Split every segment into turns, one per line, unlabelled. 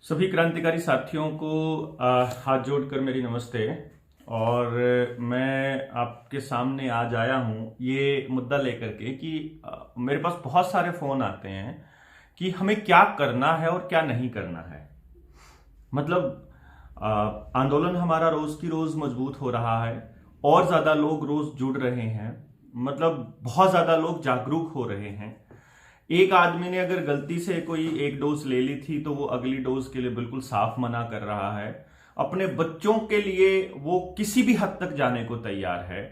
सभी क्रांतिकारी साथियों को हाथ जोड़कर मेरी नमस्ते। और मैं आपके सामने आज आया हूं ये मुद्दा लेकर के कि मेरे पास बहुत सारे फोन आते हैं कि हमें क्या करना है और क्या नहीं करना है। मतलब आंदोलन हमारा रोज की रोज मजबूत हो रहा है और ज्यादा लोग रोज जुड़ रहे हैं। मतलब बहुत ज्यादा लोग जागरूक हो रहे हैं। एक आदमी ने अगर गलती से कोई एक डोज ले ली थी तो वो अगली डोज के लिए बिल्कुल साफ मना कर रहा है। अपने बच्चों के लिए वो किसी भी हद तक जाने को तैयार है।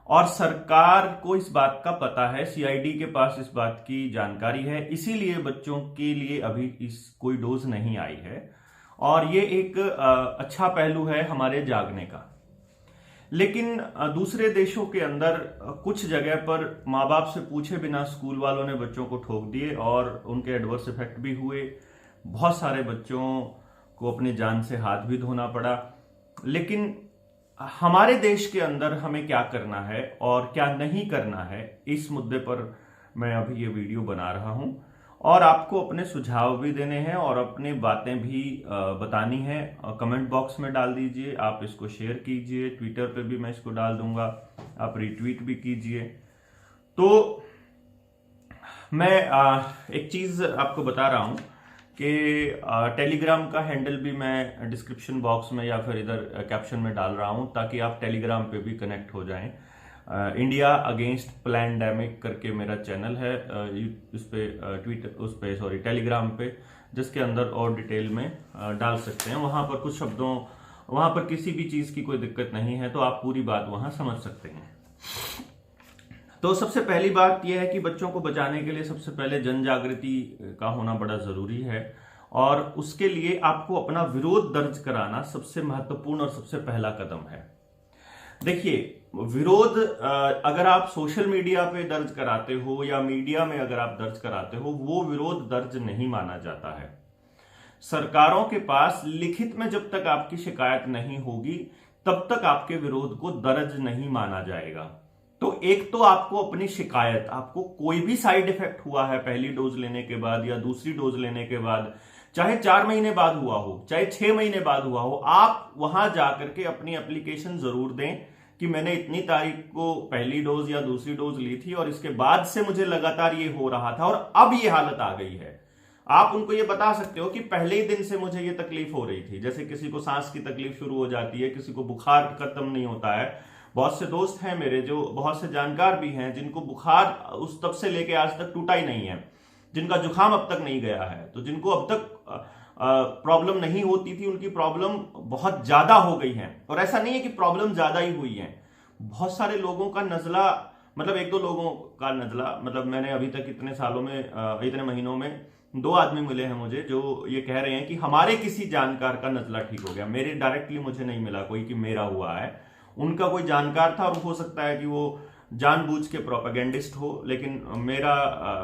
और सरकार को इस बात का पता है, सीआईडी के पास इस बात की जानकारी है, इसीलिए बच्चों के लिए अभी इस कोई डोज नहीं आई है। और ये एक अच्छा पहलू है हमारे जागने का। लेकिन दूसरे देशों के अंदर कुछ जगह पर माँ बाप से पूछे बिना स्कूल वालों ने बच्चों को ठोक दिए और उनके एडवर्स इफेक्ट भी हुए। बहुत सारे बच्चों को अपनी जान से हाथ भी धोना पड़ा। लेकिन हमारे देश के अंदर हमें क्या करना है और क्या नहीं करना है, इस मुद्दे पर मैं अभी ये वीडियो बना रहा हूं। और आपको अपने सुझाव भी देने हैं और अपनी बातें भी बतानी है। कमेंट बॉक्स में डाल दीजिए, आप इसको शेयर कीजिए, ट्विटर पे भी मैं इसको डाल दूंगा, आप रिट्वीट भी कीजिए। तो मैं एक चीज आपको बता रहा हूं कि टेलीग्राम का हैंडल भी मैं डिस्क्रिप्शन बॉक्स में या फिर इधर कैप्शन में डाल रहा हूं, ताकि आप टेलीग्राम पे भी कनेक्ट हो जाएं। इंडिया अगेंस्ट प्लैंडेमिक करके मेरा चैनल है उस पे सॉरी टेलीग्राम पे, जिसके अंदर और डिटेल में डाल सकते हैं। वहां पर कुछ शब्दों, वहां पर किसी भी चीज की कोई दिक्कत नहीं है, तो आप पूरी बात वहां समझ सकते हैं। तो सबसे पहली बात यह है कि बच्चों को बचाने के लिए सबसे पहले जन जागृति का होना बड़ा जरूरी है। और उसके लिए आपको अपना विरोध दर्ज कराना सबसे महत्वपूर्ण और सबसे पहला कदम है। देखिए, विरोध अगर आप सोशल मीडिया पे दर्ज कराते हो या मीडिया में अगर आप दर्ज कराते हो, वो विरोध दर्ज नहीं माना जाता है। सरकारों के पास लिखित में जब तक आपकी शिकायत नहीं होगी तब तक आपके विरोध को दर्ज नहीं माना जाएगा। तो एक तो आपको अपनी शिकायत, आपको कोई भी साइड इफेक्ट हुआ है पहली डोज लेने के बाद या दूसरी डोज लेने के बाद, चाहे 4 महीने बाद हुआ हो, चाहे 6 महीने बाद हुआ हो, आप वहां जाकर के अपनी एप्लीकेशन जरूर दें कि मैंने इतनी तारीख को पहली डोज या दूसरी डोज ली थी और इसके बाद से मुझे लगातार ये हो रहा था और अब ये हालत आ गई है। आप उनको ये बता सकते हो कि पहले ही दिन से मुझे ये तकलीफ हो रही थी। जैसे किसी को सांस की तकलीफ शुरू हो जाती है, किसी को बुखार खत्म नहीं होता है। बहुत से दोस्त हैं मेरे, जो बहुत से जानकार भी हैं, जिनको बुखार उस तब से लेके आज तक टूटा ही नहीं है, जिनका जुकाम अब तक नहीं गया है। तो जिनको अब तक प्रॉब्लम नहीं होती थी, उनकी प्रॉब्लम बहुत ज्यादा हो गई है। और ऐसा नहीं है कि प्रॉब्लम ज्यादा ही हुई है, बहुत सारे लोगों का नजला, मतलब 1-2 लोगों का नजला, मतलब मैंने अभी तक इतने सालों में, इतने महीनों में 2 आदमी मिले हैं मुझे जो ये कह रहे हैं कि हमारे किसी जानकार का नजला ठीक हो गया। मेरे डायरेक्टली मुझे नहीं मिला कोई कि मेरा हुआ है, उनका कोई जानकार था। और हो सकता है कि वो जानबूझ के प्रोपेगेंडिस्ट हो, लेकिन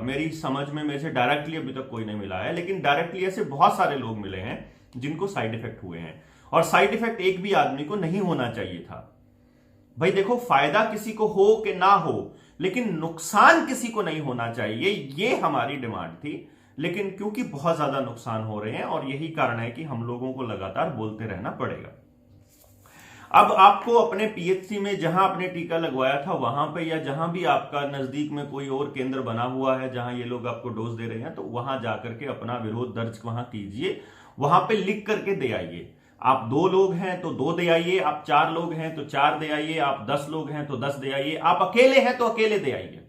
मेरी समझ में मेरे से डायरेक्टली अभी तक कोई नहीं मिला है। लेकिन डायरेक्टली ऐसे बहुत सारे लोग मिले हैं जिनको साइड इफेक्ट हुए हैं। और साइड इफेक्ट एक भी आदमी को नहीं होना चाहिए था। भाई देखो, फायदा किसी को हो कि ना हो, लेकिन नुकसान किसी को नहीं होना चाहिए, ये हमारी डिमांड थी। लेकिन क्योंकि बहुत ज्यादा नुकसान हो रहे हैं और यही कारण है कि हम लोगों को लगातार बोलते रहना पड़ेगा। अब आपको अपने पीएचसी में जहां आपने टीका लगवाया था वहां पे, या जहां भी आपका नजदीक में कोई और केंद्र बना हुआ है जहां ये लोग आपको डोज दे रहे हैं, तो वहां जाकर के अपना विरोध दर्ज वहां कीजिए। वहां पे लिख करके दे आइए। आप 2 लोग हैं तो 2 दे आइए, आप 4 लोग हैं तो 4 दे आइए, आप 10 लोग हैं तो 10 दे आइए, आप अकेले हैं तो अकेले दे आइए।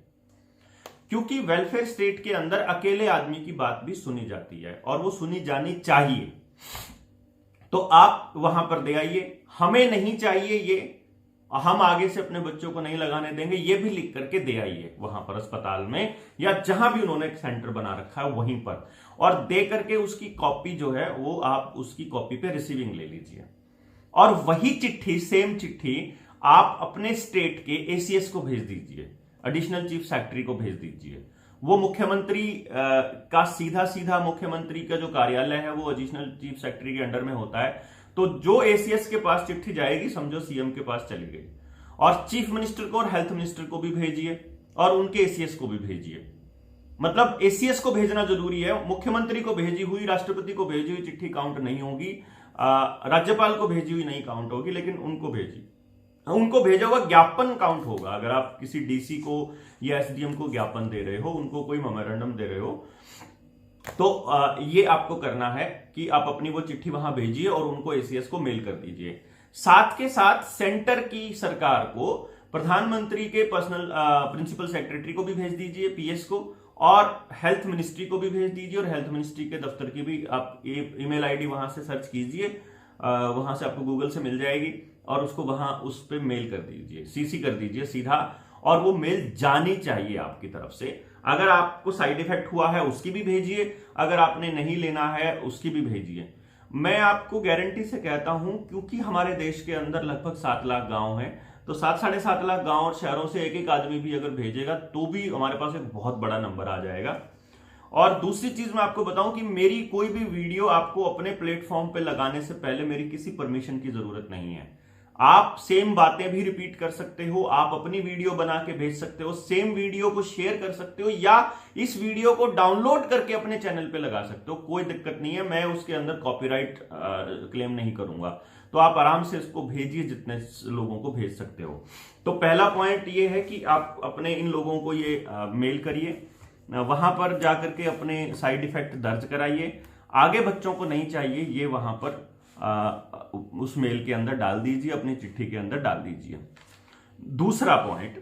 क्योंकि वेलफेयर स्टेट के अंदर अकेले आदमी की बात भी सुनी जाती है और वो सुनी जानी चाहिए। तो आप वहां पर दे आइए। हमें नहीं चाहिए ये, हम आगे से अपने बच्चों को नहीं लगाने देंगे, ये भी लिख करके दे आइए वहां पर अस्पताल में या जहां भी उन्होंने एक सेंटर बना रखा है वहीं पर। और दे करके उसकी कॉपी जो है वो आप उसकी कॉपी पे रिसीविंग ले लीजिए। और वही चिट्ठी, सेम चिट्ठी आप अपने स्टेट के एसीएस को भेज दीजिए, एडिशनल चीफ सेक्रेटरी को भेज दीजिए। वो मुख्यमंत्री का सीधा मुख्यमंत्री का जो कार्यालय है वो एडिशनल चीफ सेक्रेटरी के अंडर में होता है। तो जो एसीएस के पास चिट्ठी जाएगी, समझो सीएम के पास चली गई। और चीफ मिनिस्टर को और हेल्थ मिनिस्टर को भी भेजिए और उनके एसीएस को भी भेजिए। मतलब एसीएस को भेजना जरूरी है। मुख्यमंत्री को भेजी हुई, राष्ट्रपति को भेजी हुई चिट्ठी काउंट नहीं होगी, राज्यपाल को भेजी हुई नहीं काउंट होगी, लेकिन उनको भेजा हुआ ज्ञापन काउंट होगा। अगर आप किसी डीसी को या एसडीएम को ज्ञापन दे रहे हो, उनको कोई मेमोरेंडम दे रहे हो, तो ये आपको करना है कि आप अपनी वो चिट्ठी वहां भेजिए और उनको एसीएस को मेल कर दीजिए। साथ के साथ सेंटर की सरकार को, प्रधानमंत्री के पर्सनल प्रिंसिपल सेक्रेटरी को भी भेज दीजिए, पीएस को, और हेल्थ मिनिस्ट्री को भी भेज दीजिए। और हेल्थ मिनिस्ट्री के दफ्तर की भी आप ईमेल आईडी वहां से सर्च कीजिए, वहां से आपको गूगल से मिल जाएगी, और उसको वहां उस पर मेल कर दीजिए, सीसी कर दीजिए सीधा, और वो मेल जानी चाहिए आपकी तरफ से। अगर आपको साइड इफेक्ट हुआ है उसकी भी भेजिए, अगर आपने नहीं लेना है उसकी भी भेजिए। मैं आपको गारंटी से कहता हूं, क्योंकि हमारे देश के अंदर लगभग 7 लाख गांव हैं, तो 7-7.5 लाख गांव और शहरों से एक एक आदमी भी अगर भेजेगा तो भी हमारे पास एक बहुत बड़ा नंबर आ जाएगा। और दूसरी चीज मैं आपको बताऊं कि मेरी कोई भी वीडियो आपको अपने प्लेटफॉर्म पे लगाने से पहले मेरी किसी परमिशन की जरूरत नहीं है। आप सेम बातें भी रिपीट कर सकते हो, आप अपनी वीडियो बना के भेज सकते हो, सेम वीडियो को शेयर कर सकते हो, या इस वीडियो को डाउनलोड करके अपने चैनल पे लगा सकते हो, कोई दिक्कत नहीं है। मैं उसके अंदर कॉपीराइट क्लेम नहीं करूंगा, तो आप आराम से इसको भेजिए, जितने लोगों को भेज सकते हो। तो पहला पॉइंट ये है कि आप अपने इन लोगों को ये मेल करिए, वहां पर जाकर के अपने साइड इफेक्ट दर्ज कराइए। आगे बच्चों को नहीं चाहिए, ये वहां पर उस मेल के अंदर डाल दीजिए, अपनी चिट्ठी के अंदर डाल दीजिए। दूसरा पॉइंट,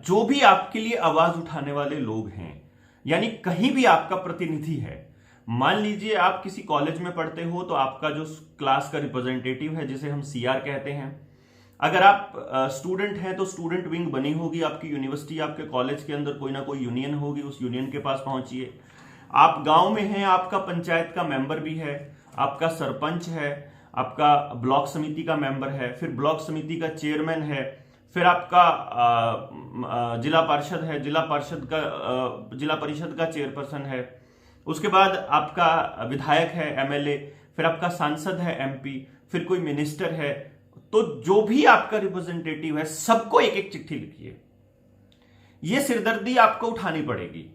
जो भी आपके लिए आवाज उठाने वाले लोग हैं, यानी कहीं भी आपका प्रतिनिधि है, मान लीजिए आप किसी कॉलेज में पढ़ते हो तो आपका जो क्लास का रिप्रेजेंटेटिव है, जिसे हम सीआर कहते हैं, अगर आप स्टूडेंट हैं तो स्टूडेंट विंग बनी होगी आपकी यूनिवर्सिटी, आपके कॉलेज के अंदर कोई ना कोई यूनियन होगी, उस यूनियन के पास पहुंचिए। आप गांव में हैं, आपका पंचायत का मेंबर भी है, आपका सरपंच है, आपका ब्लॉक समिति का मेंबर है, फिर ब्लॉक समिति का चेयरमैन है, फिर आपका जिला पार्षद है, जिला परिषद का चेयरपर्सन है, उसके बाद आपका विधायक है, एमएलए, फिर आपका सांसद है, एमपी, फिर कोई मिनिस्टर है। तो जो भी आपका रिप्रेजेंटेटिव है, सबको एक एक चिट्ठी लिखिए। यह सिरदर्दी आपको उठानी पड़ेगी।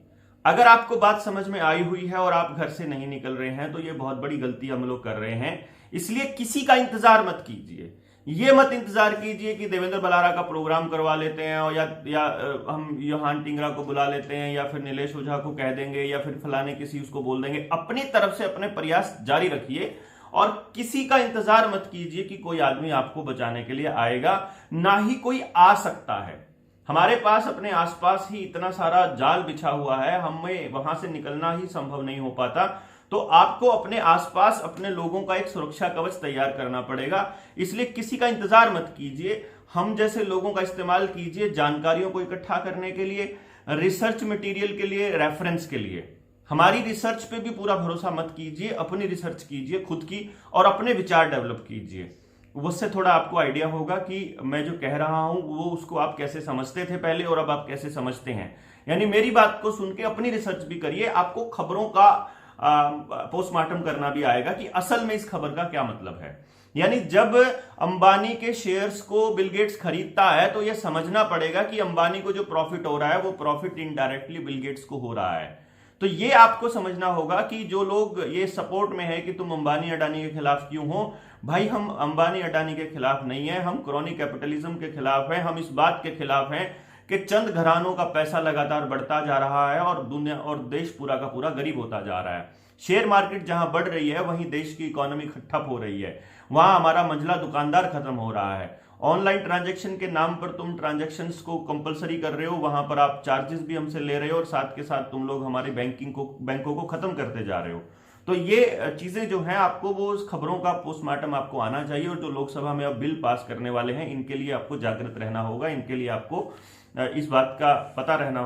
अगर आपको बात समझ में आई हुई है और आप घर से नहीं निकल रहे हैं, तो यह बहुत बड़ी गलती हम लोग कर रहे हैं। इसलिए किसी का इंतजार मत कीजिए। ये मत इंतजार कीजिए कि देवेंद्र बलारा का प्रोग्राम करवा लेते हैं, और या हम योहान टिंगरा को बुला लेते हैं, या फिर नीलेश ओझा को कह देंगे, या फिर फलाने किसी उसको बोल देंगे। अपनी तरफ से अपने प्रयास जारी रखिए, और किसी का इंतजार मत कीजिए कि कोई आदमी आपको बचाने के लिए आएगा, ना ही कोई आ सकता है। हमारे पास अपने आसपास ही इतना सारा जाल बिछा हुआ है, हमें वहां से निकलना ही संभव नहीं हो पाता। तो आपको अपने आसपास अपने लोगों का एक सुरक्षा कवच तैयार करना पड़ेगा। इसलिए किसी का इंतजार मत कीजिए, हम जैसे लोगों का इस्तेमाल कीजिए जानकारियों को इकट्ठा करने के लिए, रिसर्च मटेरियल के लिए, रेफरेंस के लिए। हमारी रिसर्च पे भी पूरा भरोसा मत कीजिए, अपनी रिसर्च कीजिए खुद की, और अपने विचार डेवलप कीजिए। उससे थोड़ा आपको आइडिया होगा कि मैं जो कह रहा हूं वो उसको आप कैसे समझते थे पहले, और अब आप कैसे समझते हैं। यानी मेरी बात को सुन के अपनी रिसर्च भी करिए, आपको खबरों का पोस्टमार्टम करना भी आएगा कि असल में इस खबर का क्या मतलब है। यानी जब अंबानी के शेयर्स को बिल गेट्स खरीदता है, तो यह समझना पड़ेगा कि अंबानी को जो प्रॉफिट हो रहा है वो प्रॉफिट इनडायरेक्टली बिल गेट्स को हो रहा है। तो ये आपको समझना होगा कि जो लोग ये सपोर्ट में है कि तुम अंबानी अडानी के खिलाफ क्यों हो, भाई हम अंबानी अडानी के खिलाफ नहीं है, हम क्रॉनिक कैपिटलिज्म के खिलाफ है। हम इस बात के खिलाफ हैं कि चंद घरानों का पैसा लगातार बढ़ता जा रहा है और दुनिया और देश पूरा का पूरा गरीब होता जा रहा है। शेयर मार्केट जहां बढ़ रही है, वहीं देश की इकोनॉमी ठप हो रही है, वहां हमारा मंझला दुकानदार खत्म हो रहा है। ऑनलाइन ट्रांजैक्शन के नाम पर तुम ट्रांजैक्शंस को कंपलसरी कर रहे हो, वहां पर आप चार्जेस भी हमसे ले रहे हो, और साथ के साथ तुम लोग हमारी बैंकों को खत्म करते जा रहे हो। तो ये चीजें जो हैं, आपको वो उस खबरों का पोस्टमार्टम आपको आना चाहिए। और जो लोकसभा में अब बिल पास करने वाले हैं, इनके लिए आपको जागृत रहना होगा, इनके लिए आपको इस बात का पता रखना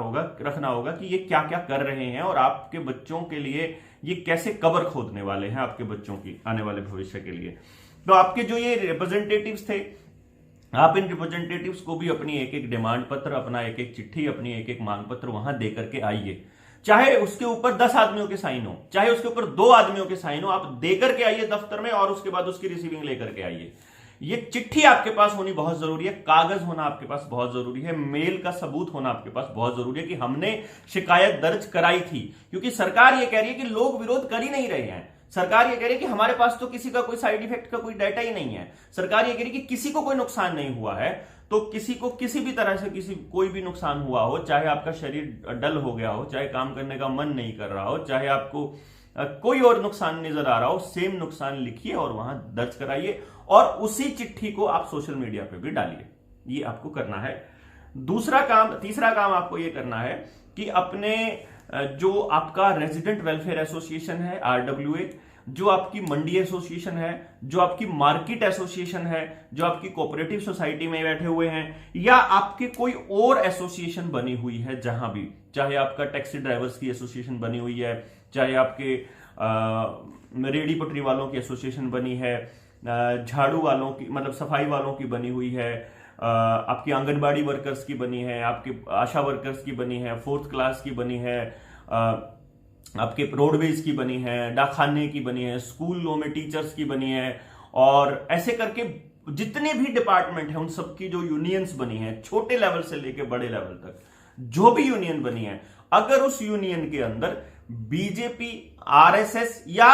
होगा कि ये क्या क्या कर रहे हैं, और आपके बच्चों के लिए ये कैसे कब्र खोदने वाले हैं, आपके बच्चों की आने वाले भविष्य के लिए। तो आपके जो ये रिप्रेजेंटेटिव्स थे, आप इन रिप्रेजेंटेटिव्स को भी अपनी एक एक डिमांड पत्र, अपना एक एक चिट्ठी, अपनी एक एक मांग पत्र वहां दे करके आइए। चाहे उसके ऊपर 10 आदमियों के साइन हो, चाहे उसके ऊपर 2 आदमियों के साइन हो, आप देकर के आइए दफ्तर में, और उसके बाद उसकी रिसीविंग लेकर के आइए। ये चिट्ठी आपके पास होनी बहुत जरूरी है, कागज होना आपके पास बहुत जरूरी है, मेल का सबूत होना आपके पास बहुत जरूरी है कि हमने शिकायत दर्ज कराई थी। क्योंकि सरकार ये कह रही है कि लोग विरोध कर ही नहीं रहे हैं। सरकार ये कह रही है कि हमारे पास तो किसी का कोई साइड इफेक्ट का कोई डाटा ही नहीं है। सरकार ये कह रही है कि किसी को कोई नुकसान नहीं हुआ है। तो किसी को किसी भी तरह से कोई भी नुकसान हुआ हो, चाहे आपका शरीर डल हो गया हो, चाहे काम करने का मन नहीं कर रहा हो, चाहे आपको कोई और नुकसान नजर आ रहा हो, सेम नुकसान लिखिए और वहां दर्ज कराइए और उसी चिट्ठी को आप सोशल मीडिया पे भी डालिए। ये आपको करना है। तीसरा काम आपको ये करना है कि अपने जो आपका रेजिडेंट वेलफेयर एसोसिएशन है RWA, जो आपकी मंडी एसोसिएशन है, जो आपकी मार्केट एसोसिएशन है, जो आपकी कोऑपरेटिव सोसाइटी में बैठे हुए हैं, या आपके कोई और एसोसिएशन बनी हुई है, जहां भी, चाहे आपका टैक्सी ड्राइवर्स की एसोसिएशन बनी हुई है, चाहे आपके रेडी पटरी वालों की एसोसिएशन बनी है, झाड़ू वालों की मतलब सफाई वालों की बनी हुई है, आपकी आंगनबाड़ी वर्कर्स की बनी है, आपके आशा वर्कर्स की बनी है, 4th क्लास की बनी है, आपके रोडवेज की बनी है, डाकखाने की बनी है, स्कूलों में टीचर्स की बनी है, और ऐसे करके जितने भी डिपार्टमेंट हैं उन सबकी जो यूनियंस बनी है, छोटे लेवल से लेकर बड़े लेवल तक जो भी यूनियन बनी है, अगर उस यूनियन के अंदर बीजेपी, RSS या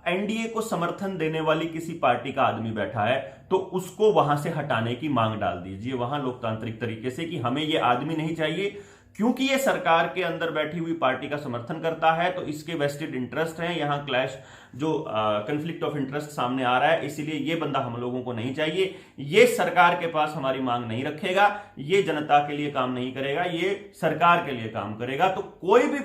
NDA को समर्थन देने वाली किसी पार्टी का आदमी बैठा है तो उसको वहां से हटाने की मांग डाल दीजिए वहां लोकतांत्रिक तरीके से कि हमें यह आदमी नहीं चाहिए, क्योंकि ये सरकार के अंदर बैठी हुई पार्टी का समर्थन करता है, तो इसके वेस्टेड इंटरेस्ट हैं, यहां क्लैश जो कंफ्लिक्ट ऑफ इंटरेस्ट सामने आ रहा है, इसीलिए ये बंदा हम लोगों को नहीं चाहिए, ये सरकार के पास हमारी मांग नहीं रखेगा, ये जनता के लिए काम नहीं करेगा, ये सरकार के लिए काम करेगा। तो कोई भी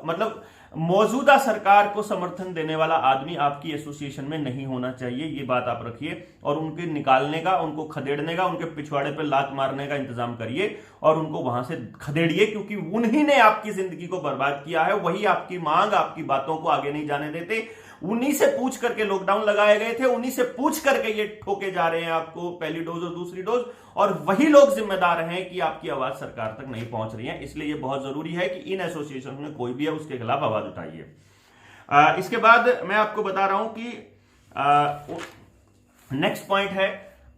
मतलब मौजूदा सरकार को समर्थन देने वाला आदमी आपकी एसोसिएशन में नहीं होना चाहिए, ये बात आप रखिए, और उनके निकालने का, उनको खदेड़ने का, उनके पिछवाड़े पे लात मारने का इंतजाम करिए और उनको वहां से खदेड़िए, क्योंकि उन्हीं ने आपकी जिंदगी को बर्बाद किया है, वही आपकी मांग, आपकी बातों को आगे नहीं जाने देते, उन्हीं से पूछ करके लॉकडाउन लगाए गए थे, उन्हीं से पूछ करके ये ठोके जा रहे हैं आपको पहली डोज और दूसरी डोज, और वही लोग जिम्मेदार हैं कि आपकी आवाज सरकार तक नहीं पहुंच रही है। इसलिए ये बहुत जरूरी है कि इन एसोसिएशन में कोई भी है उसके खिलाफ आवाज उठाइए। इसके बाद मैं आपको बता रहा हूं कि नेक्स्ट पॉइंट है,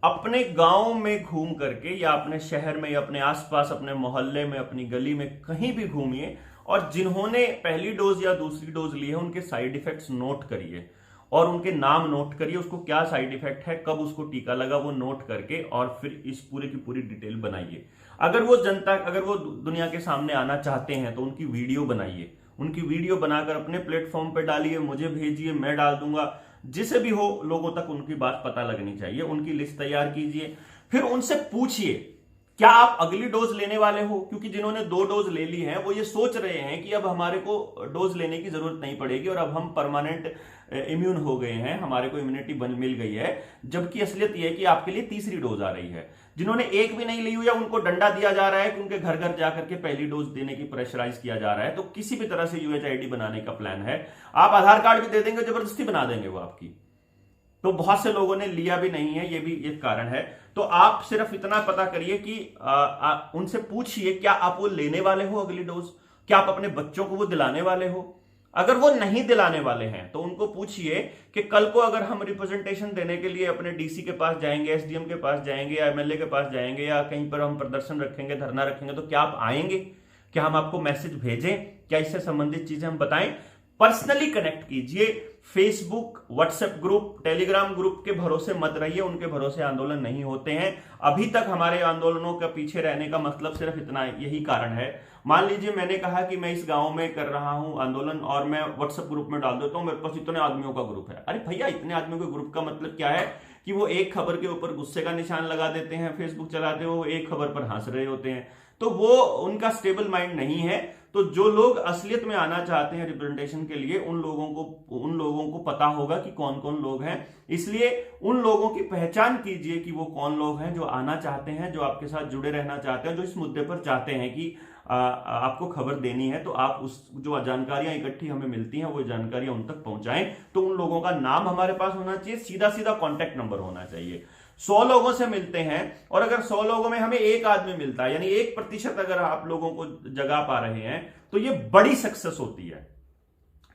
अपने गांव में घूम करके या अपने शहर में या अपने आसपास, अपने मोहल्ले में, अपनी गली में कहीं भी घूमिए और जिन्होंने पहली डोज या दूसरी डोज ली है उनके साइड इफेक्ट्स नोट करिए और उनके नाम नोट करिए, उसको क्या साइड इफेक्ट है, कब उसको टीका लगा, वो नोट करके और फिर इस पूरे की पूरी डिटेल बनाइए। अगर वो दुनिया के सामने आना चाहते हैं तो उनकी वीडियो बनाइए, उनकी वीडियो बनाकर अपने प्लेटफॉर्म पे डालिए, मुझे भेजिए, मैं डाल दूंगा, जिसे भी हो लोगों तक उनकी बात पता लगनी चाहिए। उनकी लिस्ट तैयार कीजिए, फिर उनसे पूछिए क्या आप अगली डोज लेने वाले हो, क्योंकि जिन्होंने 2 डोज ले ली है वो ये सोच रहे हैं कि अब हमारे को डोज लेने की जरूरत नहीं पड़ेगी और अब हम परमानेंट इम्यून हो गए हैं, हमारे को इम्यूनिटी मिल गई है, जबकि असलियत यह है कि आपके लिए तीसरी डोज आ रही है। जिन्होंने एक भी नहीं ली हुई है उनको डंडा दिया जा रहा है कि उनके घर घर जाकर के पहली डोज देने की प्रेशराइज किया जा रहा है। तो किसी भी तरह से UHID बनाने का प्लान है, आप आधार कार्ड भी दे देंगे, जबरदस्ती बना देंगे वो आपकी। तो बहुत से लोगों ने लिया भी नहीं है, ये भी एक कारण है। तो आप सिर्फ इतना पता करिए कि उनसे पूछिए क्या आप वो लेने वाले हो अगली डोज, क्या आप अपने बच्चों को वो दिलाने वाले हो। अगर वो नहीं दिलाने वाले हैं तो उनको पूछिए कि कल को अगर हम रिप्रेजेंटेशन देने के लिए अपने DC के पास जाएंगे, SDM के पास जाएंगे या MLA के पास जाएंगे या कहीं पर हम प्रदर्शन रखेंगे, धरना रखेंगे, तो क्या आप आएंगे, क्या हम आपको मैसेज भेजें, क्या इससे संबंधित चीजें हम बताएं। पर्सनली कनेक्ट कीजिए, Facebook, WhatsApp group, Telegram group के भरोसे मत रहिए, उनके भरोसे आंदोलन नहीं होते हैं। अभी तक हमारे आंदोलनों का पीछे रहने का मतलब सिर्फ इतना, यही कारण है। मान लीजिए मैंने कहा कि मैं इस गांव में कर रहा हूं आंदोलन और मैं व्हाट्सएप ग्रुप में डाल देता हूं मेरे पास इतने आदमियों का ग्रुप है। अरे भैया, इतने आदमियों के ग्रुप का मतलब क्या है कि वो एक खबर के ऊपर गुस्से का निशान लगा देते हैं, फेसबुक चलाते हो, एक खबर पर हंस रहे होते हैं, तो वो उनका स्टेबल माइंड नहीं है। तो जो लोग असलियत में आना चाहते हैं रिप्रेजेंटेशन के लिए, उन लोगों को पता होगा कि कौन कौन लोग हैं, इसलिए उन लोगों की पहचान कीजिए कि वो कौन लोग हैं जो आना चाहते हैं, जो आपके साथ जुड़े रहना चाहते हैं, जो इस मुद्दे पर चाहते हैं कि आपको खबर देनी है, तो आप उस जो जानकारियां इकट्ठी हमें मिलती हैं वो जानकारियां उन तक पहुंचाएं। तो उन लोगों का नाम हमारे पास होना चाहिए, सीधा सीधा कॉन्टैक्ट नंबर होना चाहिए। 100 लोगों से मिलते हैं और अगर 100 लोगों में हमें एक आदमी मिलता है, यानी 1% अगर आप लोगों को जगा पा रहे हैं, तो ये बड़ी सक्सेस होती है।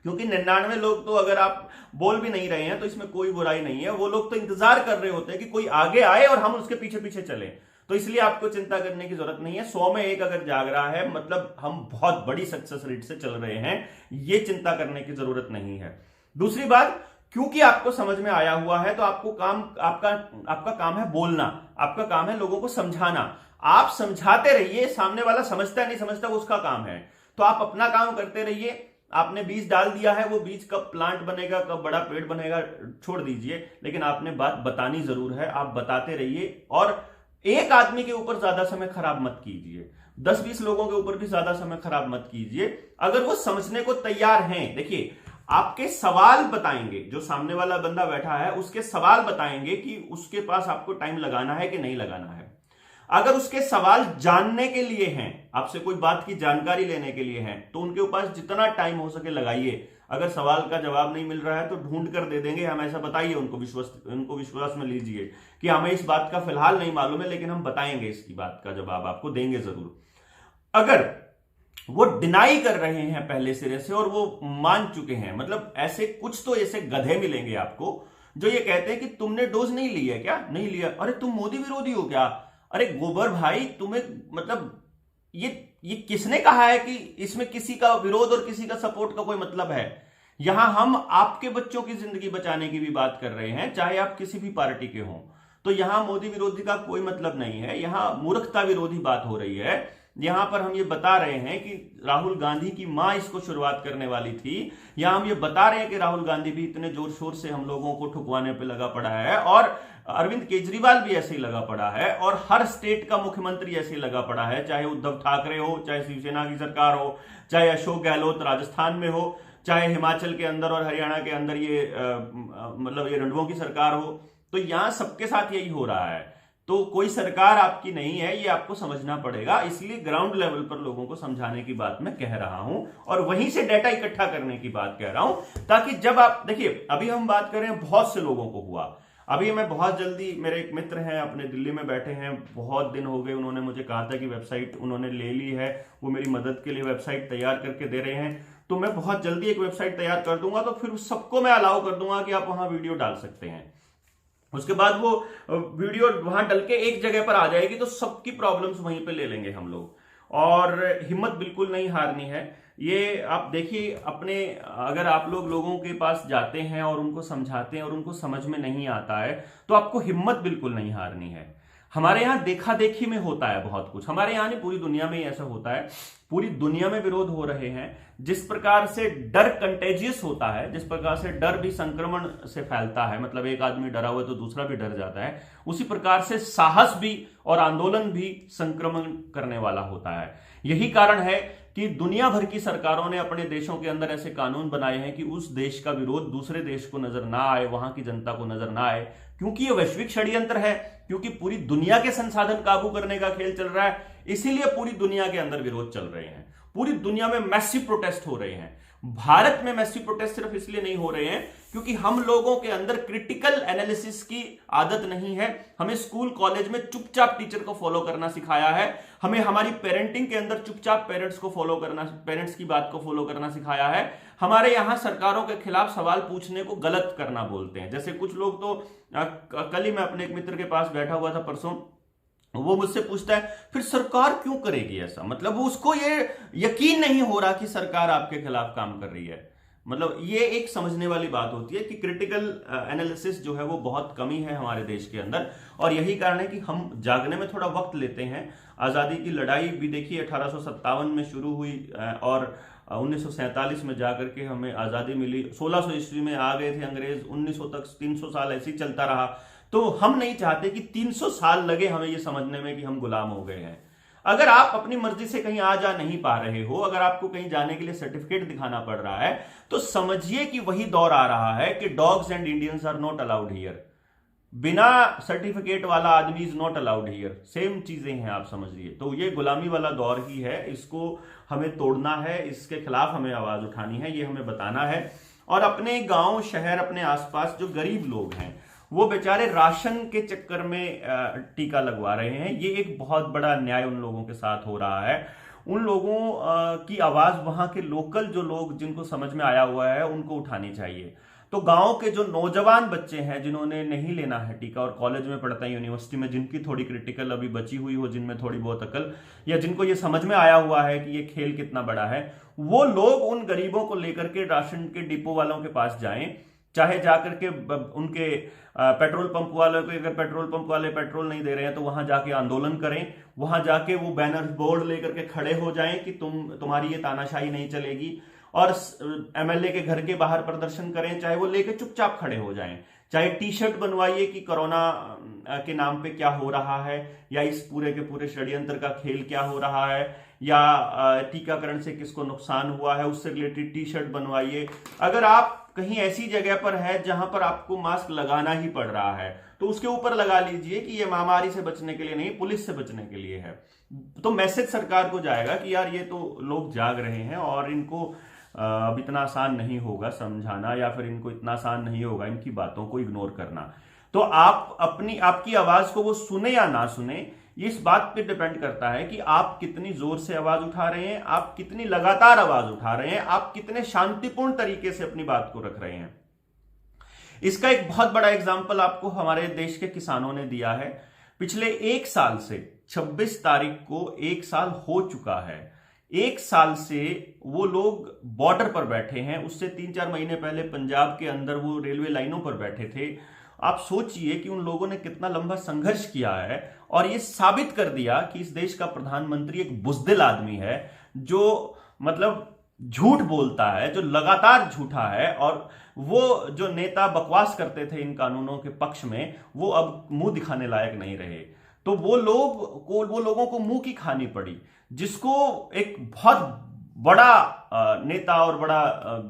क्योंकि 99 लोग तो अगर आप बोल भी नहीं रहे हैं तो इसमें कोई बुराई नहीं है, वो लोग तो इंतजार कर रहे होते हैं कि कोई आगे आए और हम उसके पीछे पीछे चले। तो इसलिए आपको चिंता करने की जरूरत नहीं है। 100 में एक अगर जाग रहा है मतलब हम बहुत बड़ी सक्सेस रेट से चल रहे हैं, ये चिंता करने की जरूरत नहीं है। दूसरी बात, क्योंकि आपको समझ में आया हुआ है तो आपको आपका काम है बोलना, आपका काम है लोगों को समझाना। आप समझाते रहिए, सामने वाला समझता है नहीं समझता वो उसका काम है, तो आप अपना काम करते रहिए। आपने बीज डाल दिया है, वो बीज कब प्लांट बनेगा, कब बड़ा पेड़ बनेगा छोड़ दीजिए, लेकिन आपने बात बतानी जरूर है। आप बताते रहिए और एक आदमी के ऊपर ज्यादा समय खराब मत कीजिए, 10-20 लोगों के ऊपर भी ज्यादा समय खराब मत कीजिए। अगर वो समझने को तैयार हैं, देखिए आपके सवाल बताएंगे, जो सामने वाला बंदा बैठा है उसके सवाल बताएंगे कि उसके पास आपको टाइम लगाना है कि नहीं लगाना है। अगर उसके सवाल जानने के लिए हैं, आपसे कोई बात की जानकारी लेने के लिए हैं, तो उनके पास जितना टाइम हो सके लगाइए। अगर सवाल का जवाब नहीं मिल रहा है तो ढूंढ कर दे देंगे हम, ऐसा बताइए उनको, विश्वास में लीजिए कि हमें इस बात का फिलहाल नहीं मालूम है लेकिन हम बताएंगे, इसकी बात का जवाब आपको देंगे जरूर। अगर वो डिनाई कर रहे हैं पहले सिरे से और वो मान चुके हैं, मतलब ऐसे कुछ तो ऐसे गधे मिलेंगे आपको जो ये कहते हैं कि तुमने डोज नहीं लिया क्या, नहीं लिया, अरे तुम मोदी विरोधी हो क्या, अरे गोबर भाई तुम्हें मतलब ये किसने कहा है कि इसमें किसी का विरोध और किसी का सपोर्ट का कोई मतलब है। यहां हम आपके बच्चों की जिंदगी बचाने की भी बात कर रहे हैं, चाहे आप किसी भी पार्टी के हों। तो यहां मोदी विरोधी का कोई मतलब नहीं है, यहां मूर्खता विरोधी बात हो रही है। यहां पर हम ये बता रहे हैं कि राहुल गांधी की मां इसको शुरुआत करने वाली थी। यहां हम ये बता रहे हैं कि राहुल गांधी भी इतने जोर शोर से हम लोगों को ठुकवाने पे लगा पड़ा है, और अरविंद केजरीवाल भी ऐसे ही लगा पड़ा है, और हर स्टेट का मुख्यमंत्री ऐसे ही लगा पड़ा है, चाहे उद्धव ठाकरे हो, चाहे शिवसेना की सरकार हो, चाहे अशोक गहलोत राजस्थान में हो, चाहे हिमाचल के अंदर और हरियाणा के अंदर ये मतलब ये रंडवों की सरकार हो। तो यहां सबके साथ यही हो रहा है। तो कोई सरकार आपकी नहीं है, ये आपको समझना पड़ेगा। इसलिए ग्राउंड लेवल पर लोगों को समझाने की बात मैं कह रहा हूं और वहीं से डेटा इकट्ठा करने की बात कह रहा हूं, ताकि जब आप देखिए, अभी हम बात कर रहे हैं बहुत से लोगों को हुआ। अभी मैं बहुत जल्दी, मेरे एक मित्र हैं अपने दिल्ली में बैठे हैं, बहुत दिन हो गए, उन्होंने मुझे कहा था कि वेबसाइट उन्होंने ले ली है, वो मेरी मदद के लिए वेबसाइट तैयार करके दे रहे हैं। तो मैं बहुत जल्दी एक वेबसाइट तैयार कर दूंगा, तो फिर सबको मैं अलाउ कर दूंगा कि आप वहां वीडियो डाल सकते हैं। उसके बाद वो वीडियो वहां डल के एक जगह पर आ जाएगी, तो सबकी प्रॉब्लम्स वहीं पे ले लेंगे हम लोग। और हिम्मत बिल्कुल नहीं हारनी है। ये आप देखिए अपने, अगर आप लोगों के पास जाते हैं और उनको समझाते हैं और उनको समझ में नहीं आता है, तो आपको हिम्मत बिल्कुल नहीं हारनी है। हमारे यहाँ देखा देखी में होता है बहुत कुछ, हमारे यहाँ नहीं पूरी दुनिया में ही ऐसा होता है। पूरी दुनिया में विरोध हो रहे हैं। जिस प्रकार से डर कंटेजियस होता है, जिस प्रकार से डर भी संक्रमण से फैलता है, मतलब एक आदमी डरा हुआ है तो दूसरा भी डर जाता है, उसी प्रकार से साहस भी और आंदोलन भी संक्रमण करने वाला होता है। यही कारण है कि दुनिया भर की सरकारों ने अपने देशों के अंदर ऐसे कानून बनाए हैं कि उस देश का विरोध दूसरे देश को नजर ना आए, वहां की जनता को नजर ना आए, क्योंकि ये वैश्विक षड्यंत्र है, क्योंकि पूरी दुनिया के संसाधन काबू करने का खेल चल रहा है। इसीलिए पूरी दुनिया के अंदर विरोध चल रहे हैं, पूरी दुनिया में मैसिव प्रोटेस्ट हो रहे हैं। भारत में मैसिव प्रोटेस्ट सिर्फ इसलिए नहीं हो रहे हैं क्योंकि हम लोगों के अंदर क्रिटिकल एनालिसिस की आदत नहीं है। हमें स्कूल कॉलेज में चुपचाप टीचर को फॉलो करना सिखाया है। हमें हमारी पेरेंटिंग के अंदर चुपचाप पेरेंट्स को फॉलो करना, पेरेंट्स की बात को फॉलो करना सिखाया है। हमारे यहां सरकारों के खिलाफ सवाल पूछने को गलत करना बोलते हैं। जैसे कुछ लोग तो कल ही मैं अपने एक मित्र के पास बैठा हुआ था परसों, वो मुझसे पूछता है फिर सरकार क्यों करेगी ऐसा, मतलब उसको ये यकीन नहीं हो रहा कि सरकार आपके खिलाफ काम कर रही है। मतलब ये एक समझने वाली बात होती है कि क्रिटिकल एनालिसिस जो है वो बहुत कमी है हमारे देश के अंदर, और यही कारण है कि हम जागने में थोड़ा वक्त लेते हैं। आजादी की लड़ाई भी देखिए 1857 में शुरू हुई और 1947 में जाकर के हमें आजादी मिली। 1600 ईस्वी में आ गए थे अंग्रेज, 1900 तक 300 साल ऐसे ही चलता रहा। तो हम नहीं चाहते कि 300 साल लगे हमें ये समझने में कि हम गुलाम हो गए हैं। अगर आप अपनी मर्जी से कहीं आ जा नहीं पा रहे हो, अगर आपको कहीं जाने के लिए सर्टिफिकेट दिखाना पड़ रहा है, तो समझिए कि वही दौर आ रहा है कि dogs and Indians are not allowed here. बिना सर्टिफिकेट वाला आदमी is not allowed here. Same चीजें हैं, आप समझिए। तो ये गुलामी वाला दौर ही है, इसको हमें तोड़ना है, इसके खिलाफ हमें आवाज उठानी है, ये हमें बताना है। और अपने गांव शहर, अपने आसपास जो गरीब लोग हैं वो बेचारे राशन के चक्कर में टीका लगवा रहे हैं, ये एक बहुत बड़ा अन्याय उन लोगों के साथ हो रहा है। उन लोगों की आवाज वहां के लोकल जो लोग जिनको समझ में आया हुआ है उनको उठानी चाहिए। तो गांव के जो नौजवान बच्चे हैं जिन्होंने नहीं लेना है टीका और कॉलेज में पढ़ते हैं, यूनिवर्सिटी में, जिनकी थोड़ी क्रिटिकल अभी बची हुई हो, जिनमें थोड़ी बहुत अकल, या जिनको ये समझ में आया हुआ है कि ये खेल कितना बड़ा है, वो लोग उन गरीबों को लेकर के राशन के डिपो वालों के पास जाएं, चाहे जाकर के उनके पेट्रोल पंप वालों को, अगर पेट्रोल पंप वाले पेट्रोल नहीं दे रहे हैं तो वहां जाके आंदोलन करें, वहां जाके वो बैनर बोर्ड लेकर के खड़े हो जाएं कि तुम्हारी ये तानाशाही नहीं चलेगी, और एमएलए के घर के बाहर प्रदर्शन करें, चाहे वो लेके चुपचाप खड़े हो जाएं, चाहे टी शर्ट बनवाइए कि कोरोना के नाम पे क्या हो रहा है, या इस पूरे के पूरे षड्यंत्र का खेल क्या हो रहा है, या टीकाकरण से किसको नुकसान हुआ है, उससे रिलेटेड टी शर्ट बनवाइए। अगर आप कहीं ऐसी जगह पर है जहां पर आपको मास्क लगाना ही पड़ रहा है तो उसके ऊपर लगा लीजिए कि ये महामारी से बचने के लिए नहीं, पुलिस से बचने के लिए है। तो मैसेज सरकार को जाएगा कि यार ये तो लोग जाग रहे हैं और इनको अब इतना आसान नहीं होगा समझाना, या फिर इनको इतना आसान नहीं होगा इनकी बातों को इग्नोर करना। तो आप आपकी आवाज को वो सुने या ना सुने, ये इस बात पे डिपेंड करता है कि आप कितनी जोर से आवाज उठा रहे हैं, आप कितनी लगातार आवाज उठा रहे हैं, आप कितने शांतिपूर्ण तरीके से अपनी बात को रख रहे हैं। इसका एक बहुत बड़ा एग्जाम्पल आपको हमारे देश के किसानों ने दिया है। पिछले एक साल से 26 तारीख को 1 साल हो चुका है, 1 साल से वो लोग बॉर्डर पर बैठे हैं। उससे 3-4 महीने पहले पंजाब के अंदर वो रेलवे लाइनों पर बैठे थे। आप सोचिए कि उन लोगों ने कितना लंबा संघर्ष किया है और ये साबित कर दिया कि इस देश का प्रधानमंत्री एक बुज़दिल आदमी है, जो मतलब झूठ बोलता है, जो लगातार झूठा है। और वो जो नेता बकवास करते थे इन कानूनों के पक्ष में, वो अब मुंह दिखाने लायक नहीं रहे। तो वो लोगों को मुंह की खानी पड़ी, जिसको एक बहुत बड़ा नेता और बड़ा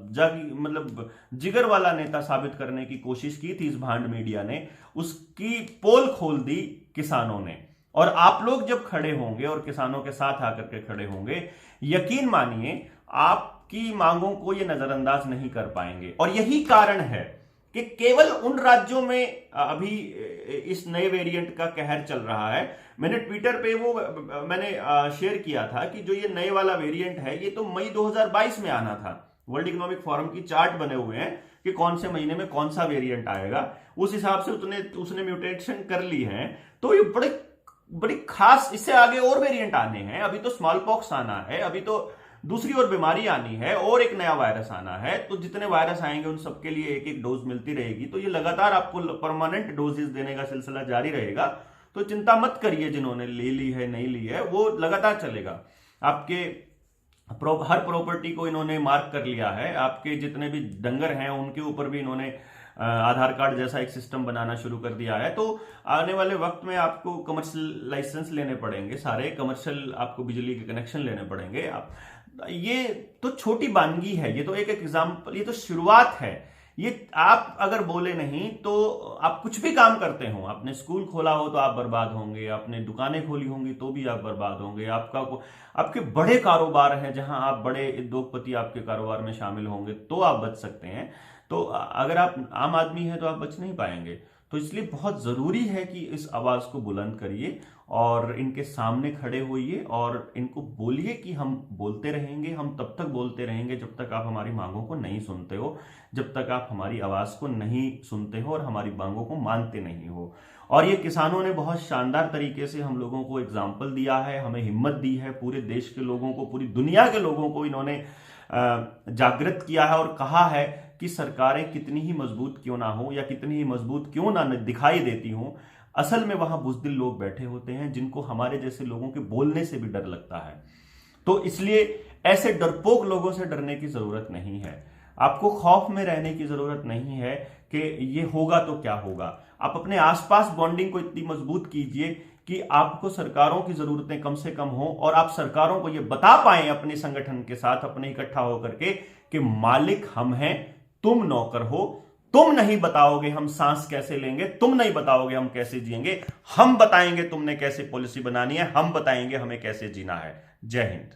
मतलब जिगर वाला नेता साबित करने की कोशिश की थी इस भांड मीडिया ने, उसकी पोल खोल दी किसानों ने। और आप लोग जब खड़े होंगे और किसानों के साथ आकर के खड़े होंगे, यकीन मानिए आपकी मांगों को ये नजरअंदाज नहीं कर पाएंगे। और यही कारण है कि केवल उन राज्यों में अभी इस नए वेरिएंट का कहर चल रहा है। मैंने ट्विटर पे वो मैंने शेयर किया था कि जो ये नए वाला वेरिएंट है, ये तो मई 2022 में आना था। वर्ल्ड इकोनॉमिक फोरम की चार्ट बने हुए हैं कि कौन से महीने में कौन सा वेरिएंट आएगा, उस हिसाब से उसने म्यूटेशन कर ली है। तो ये बड़ी खास, इससे आगे और वेरिएंट आने हैं। अभी तो स्मॉल पॉक्स आना है, अभी तो दूसरी और बीमारी आनी है, और एक नया वायरस आना है। तो जितने वायरस आएंगे उन सबके लिए एक एक डोज मिलती रहेगी। तो ये लगातार आपको परमानेंट डोजेस देने का सिलसिला जारी रहेगा। तो चिंता मत करिए, जिन्होंने ले ली है नहीं ली है, वो लगातार चलेगा। आपके हर प्रॉपर्टी को इन्होंने मार्क कर लिया है। आपके जितने भी डंगर हैं उनके ऊपर भी इन्होंने आधार कार्ड जैसा एक सिस्टम बनाना शुरू कर दिया है। तो आने वाले वक्त में आपको कमर्शियल लाइसेंस लेने पड़ेंगे, सारे कमर्शियल आपको बिजली के कनेक्शन लेने पड़ेंगे। ये तो छोटी बानगी है, ये तो एक एग्जाम्पल, ये तो शुरुआत है। ये आप अगर बोले नहीं तो आप कुछ भी काम करते हो, आपने स्कूल खोला हो तो आप बर्बाद होंगे, आपने दुकानें खोली होंगी तो भी आप बर्बाद होंगे, आपके बड़े कारोबार हैं जहां आप बड़े उद्योगपति आपके कारोबार में शामिल होंगे तो आप बच सकते हैं। तो अगर आप आम आदमी हैं तो आप बच नहीं पाएंगे। तो इसलिए बहुत जरूरी है कि इस आवाज को बुलंद करिए और इनके सामने खड़े होइए और इनको बोलिए कि हम बोलते रहेंगे, हम तब तक बोलते रहेंगे जब तक आप हमारी मांगों को नहीं सुनते हो, जब तक आप हमारी आवाज को नहीं सुनते हो और हमारी मांगों को मानते नहीं हो। और ये किसानों ने बहुत शानदार तरीके से हम लोगों को एग्जाम्पल दिया है, हमें हिम्मत दी है। पूरे देश के लोगों को, पूरी दुनिया के लोगों को इन्होंने जागृत किया है और कहा है कि सरकारें कितनी ही मजबूत क्यों ना हो या कितनी ही मजबूत क्यों ना दिखाई देती हों, असल में वहां बुज़दिल लोग बैठे होते हैं जिनको हमारे जैसे लोगों के बोलने से भी डर लगता है। तो इसलिए ऐसे डरपोक लोगों से डरने की जरूरत नहीं है, आपको खौफ में रहने की जरूरत नहीं है कि ये होगा तो क्या होगा। आप अपने आसपास बॉन्डिंग को इतनी मजबूत कीजिए कि आपको सरकारों की जरूरतें कम से कम हो और आप सरकारों को ये बता पाएं अपने संगठन के साथ, अपने इकट्ठा होकर के, कि मालिक हम हैं, तुम नौकर हो। तुम नहीं बताओगे हम सांस कैसे लेंगे, तुम नहीं बताओगे हम कैसे जिएंगे, हम बताएंगे तुमने कैसे पॉलिसी बनानी है, हम बताएंगे हमें कैसे जीना है। जय हिंद।